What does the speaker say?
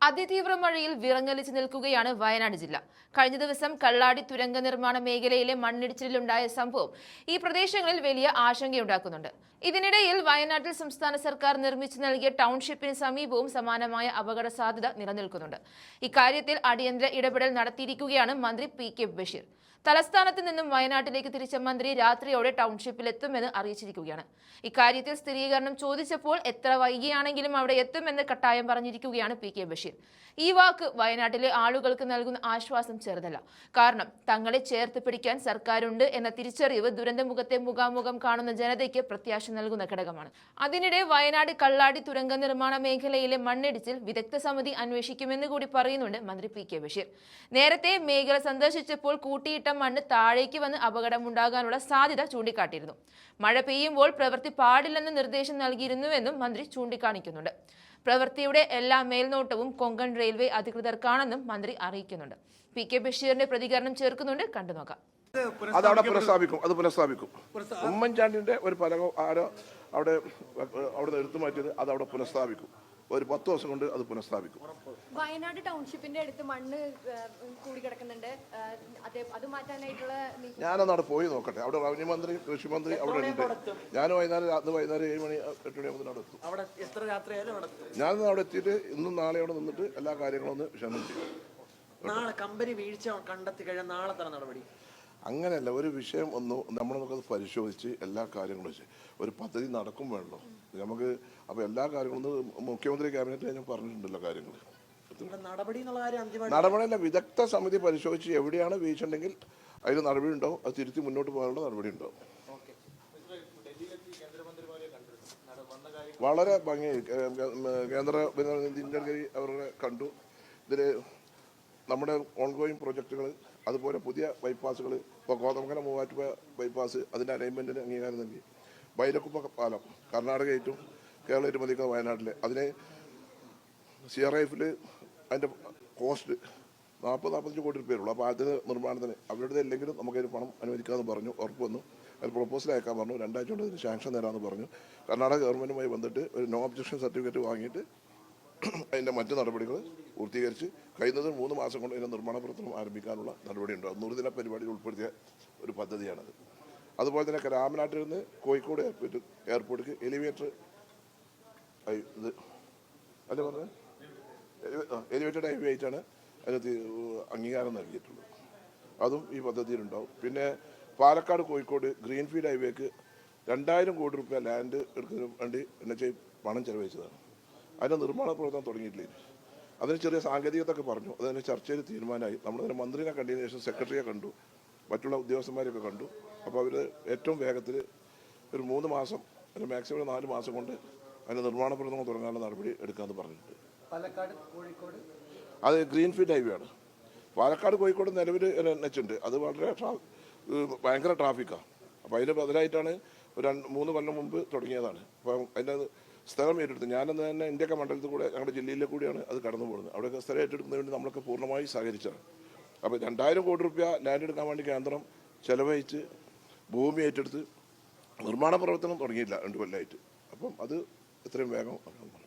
അതിതീവ്ര മഴയിൽ വിറങ്ങലിച്ചു നിൽക്കുകയാണ് വയനാട് ജില്ല. കഴിഞ്ഞ ദിവസം കള്ളാടി തുരങ്ക നിർമ്മാണ മേഖലയിലെ മണ്ണിടിച്ചിലുണ്ടായ സംഭവം ഈ പ്രദേശങ്ങളിൽ വലിയ ആശങ്കയുണ്ടാക്കുന്നുണ്ട്. ഇതിനിടയിൽ വയനാട്ടിൽ സംസ്ഥാന സർക്കാർ നിർമ്മിച്ചു നൽകിയ ടൗൺഷിപ്പിന് സമീപവും സമാനമായ അപകട സാധ്യത നിലനിൽക്കുന്നുണ്ട്. ഇക്കാര്യത്തിൽ അടിയന്തര ഇടപെടൽ നടത്തിയിരിക്കുകയാണ് മന്ത്രി പി.കെ. ബഷീർ. തലസ്ഥാനത്ത് നിന്നും വയനാട്ടിലേക്ക് തിരിച്ച മന്ത്രി രാത്രിയോടെ ടൗൺഷിപ്പിലെത്തുമെന്ന് അറിയിച്ചിരിക്കുകയാണ്. ഇക്കാര്യത്തിൽ സ്ഥിരീകരണം ചോദിച്ചപ്പോൾ എത്ര വൈകിയാണെങ്കിലും അവിടെ എത്തുമെന്ന് കട്ടായം പറഞ്ഞിരിക്കുകയാണ് പി.കെ. ബഷീർ. ഈ വാക്ക് വയനാട്ടിലെ ആളുകൾക്ക് നൽകുന്ന ആശ്വാസം ചെറുതല്ല. കാരണം തങ്ങളെ ചേർത്ത് പിടിക്കാൻ സർക്കാരുണ്ട് എന്ന തിരിച്ചറിവ് ദുരന്തമുഖത്തെ മുഖാമുഖം കാണുന്ന ജനതയ്ക്ക് പ്രത്യാശ നൽകുന്ന ഘടകമാണ്. അതിനിടെ വയനാട് കള്ളാടി തുരങ്ക നിർമ്മാണ മേഖലയിലെ മണ്ണിടിച്ചിൽ വിദഗ്ധ സമിതി അന്വേഷിക്കുമെന്ന് കൂടി പറയുന്നുണ്ട് മന്ത്രി പി.കെ. ബഷീർ. നേരത്തെ മേഖല സന്ദർശിച്ചപ്പോൾ കൂട്ടിയിട്ട മണ്ണ് താഴേക്ക് വന്ന് അപകടമുണ്ടാകാനുള്ള സാധ്യത ചൂണ്ടിക്കാട്ടിയിരുന്നു. മഴ പെയ്യുമ്പോൾ പ്രവൃത്തി പാടില്ലെന്ന് നിർദ്ദേശം നൽകിയിരുന്നുവെന്നും മന്ത്രി ചൂണ്ടിക്കാണിക്കുന്നുണ്ട്. പ്രവൃത്തിയുടെ എല്ലാ മേൽനോട്ടവും കൊങ്കൺ റെയിൽവേ അധികൃതർക്കാണെന്നും മന്ത്രി അറിയിക്കുന്നുണ്ട്. പി.കെ. ബഷീറിന്റെ പ്രതികരണം ചേർക്കുന്നുണ്ട്, കണ്ടുനോക്കാം. അതവിടെ പുനഃസ്ഥാപിക്കും. ഉമ്മൻചാണ്ടിന്റെ ഒരു പലകം ആരോ അവിടെ എടുത്തു മാറ്റിയത് അതവിടെ പുനഃസ്ഥാപിക്കും. ഒരു 10 ദിവസം കൊണ്ട് അത് പുനഃസ്ഥാപിക്കും. വയനാട് ടൗൺഷിപ്പിന്റെ അടുത്ത് മണ്ണ് കൂടി കിടക്കുന്നുണ്ട്. അത് മാറ്റാനായിട്ടുള്ള ഞാനൊന്ന് അവിടെ പോയി നോക്കട്ടെ. അവിടെ റവന്യൂ മന്ത്രി, കൃഷി മന്ത്രി അവിടെ ഉണ്ട്. ഞാൻ വൈകുന്നേരം 7 മണി 8 മണിയാകുമ്പോൾ അവിടെ എത്തും. ഞാനൊന്ന് അവിടെ എത്തിയിട്ട് ഇന്നും നാളെ അവിടെ നിന്നിട്ട് എല്ലാ കാര്യങ്ങളും ഒന്ന് വിശകലനം ചെയ്യും. നാളെ കമ്പനി വീഴ്ച കണ്ടെത്തി കഴിഞ്ഞാൽ നാളെ തന്നെ നടപടി. അങ്ങനെയല്ല, ഒരു വിഷയം നമുക്കത് പരിശോധിച്ച് എല്ലാ കാര്യങ്ങളും വെച്ച് ഒരു പദ്ധതി നടക്കും വേണല്ലോ നമുക്ക്. അപ്പോൾ എല്ലാ കാര്യങ്ങളും മുഖ്യമന്ത്രി ക്യാബിനറ്റ് ഞാൻ പറഞ്ഞിട്ടുണ്ടല്ലോ കാര്യങ്ങൾ. നടപടിയല്ല, വിദഗ്ധ സമിതി പരിശോധിച്ച് എവിടെയാണ് വീഴ്ച ഉണ്ടെങ്കിൽ അതിന് നടപടി ഉണ്ടാവും. അത് തിരുത്തി മുന്നോട്ട് പോകാനുള്ള നടപടി ഉണ്ടാവും. വളരെ ഭംഗി കേന്ദ്ര ഗഡ്കരി അവരുടെ കണ്ടു. ഇതിൽ നമ്മുടെ ഓൺഗോയിങ് പ്രൊജക്റ്റുകൾ, അതുപോലെ പുതിയ ബൈപ്പാസുകൾ, ഇപ്പോൾ കോതമംഗല മൂവാറ്റുപുഴ ബൈപ്പാസ് അതിൻ്റെ അലൈൻമെൻറ്റിന് അംഗീകാരം നൽകി. ബൈലക്കുപ്പ പാലം കർണാടകയായിട്ടും കേരളമായിട്ടും മതിക്കുന്ന വയനാട്ടിലെ അതിന് CRIF-ൽ അതിൻ്റെ കോസ്റ്റ് 40-45 കോടി രൂപയുള്ളൂ. അപ്പോൾ അതിന് നിർമ്മാണത്തിന് അവരുടെ ഇല്ലെങ്കിലും നമുക്കതിന് പണം അനുവദിക്കാമെന്ന് പറഞ്ഞു, ഉറപ്പ് വന്നു. അതിൽ പ്രൊപ്പോസൽ അയക്കാൻ പറഞ്ഞു. 2 ആഴ്ച കൊണ്ട് അതിന് സാങ്ഷൻ തരാമെന്ന് പറഞ്ഞു. കർണാടക ഗവൺമെൻറ്റുമായി ബന്ധപ്പെട്ട് ഒരു നോ ഒബ്ജക്ഷൻ സർട്ടിഫിക്കറ്റ് വാങ്ങിയിട്ട് അതിൻ്റെ മറ്റ് നടപടികൾ പൂർത്തീകരിച്ച് കഴിയുന്നത് 3 മാസം കൊണ്ട് അതിൻ്റെ നിർമ്മാണ പ്രവർത്തനം ആരംഭിക്കാനുള്ള നടപടി ഉണ്ടാകും. 100 ദിന പരിപാടിയിൽ ഉൾപ്പെടുത്തിയ ഒരു പദ്ധതിയാണത്. അതുപോലെ തന്നെ രാമനാട്ടിൽ നിന്ന് കോഴിക്കോട് എയർപോർട്ടിലേക്ക് എലിവേറ്റർ ഇത് അല്ലേ പറഞ്ഞത് എലിവേറ്റഡ് ഹൈവേ ആയിട്ടാണ് അതിന് അംഗീകാരം നൽകിയിട്ടുള്ളത്. അതും ഈ പദ്ധതിയിലുണ്ടാവും. പിന്നെ പാലക്കാട് കോഴിക്കോട് ഗ്രീൻഫീൽഡ് ഹൈവേക്ക് 2000 കോടി രൂപ ലാൻഡ് എടുക്കുന്നതിന് വേണ്ടി NHAI പണം ചെലവഴിച്ചതാണ്. അതിൻ്റെ നിർമ്മാണ പ്രവർത്തനം തുടങ്ങിയിട്ടില്ല. അതിന് ചെറിയ സാങ്കേതികതൊക്കെ പറഞ്ഞു. അതിന് ചർച്ചയിൽ തീരുമാനമായി. നമ്മളതിന് മന്ത്രിനെ കണ്ടതിന് ശേഷം സെക്രട്ടറിയെ കണ്ടു, മറ്റുള്ള ഉദ്യോഗസ്ഥന്മാരെയൊക്കെ കണ്ടു. അപ്പോൾ അവർ ഏറ്റവും വേഗത്തിൽ ഒരു 3 മാസം അല്ലെങ്കിൽ മാക്സിമം 4 മാസം കൊണ്ട് അതിൻ്റെ നിർമ്മാണ പ്രവർത്തനം തുടങ്ങാനുള്ള നടപടി എടുക്കാമെന്ന് പറഞ്ഞിട്ടുണ്ട്. പാലക്കാട് കോഴിക്കോട് അത് ഗ്രീൻഫീൽഡ് ഹൈവേ ആണ്. പാലക്കാട് കോഴിക്കോട് നിലവിൽ NH ഉണ്ട്. അത് വളരെ ഭയങ്കര ട്രാഫിക്കാണ്. അപ്പോൾ അതിന് ബദലായിട്ടാണ് ഒരു 3 കൊല്ലം മുമ്പ് തുടങ്ങിയതാണ്. അപ്പം അതിൻ്റെ സ്ഥലം ഏറ്റെടുത്ത് ഞാനെന്ന് തന്നെ ഇന്ത്യയൊക്കെ മണ്ഡലത്തിൽ കൂടെ ഞങ്ങളുടെ ജില്ലയിലെ കൂടിയാണ് അത് കടന്നു പോകുന്നത്. അവിടെയൊക്കെ സ്ഥലം ഏറ്റെടുക്കുന്നതിന് വേണ്ടി നമ്മളൊക്കെ പൂർണ്ണമായി സഹകരിച്ചാണ്. അപ്പോൾ 2000 കോടി രൂപ ലാൻഡ് എടുക്കാൻ വേണ്ടി കേന്ദ്രം ചെലവഴിച്ച് ഭൂമി ഏറ്റെടുത്ത് നിർമ്മാണ പ്രവർത്തനം തുടങ്ങിയില്ല 2 കൊല്ലമായിട്ട്. അപ്പം അത് എത്രയും വേഗം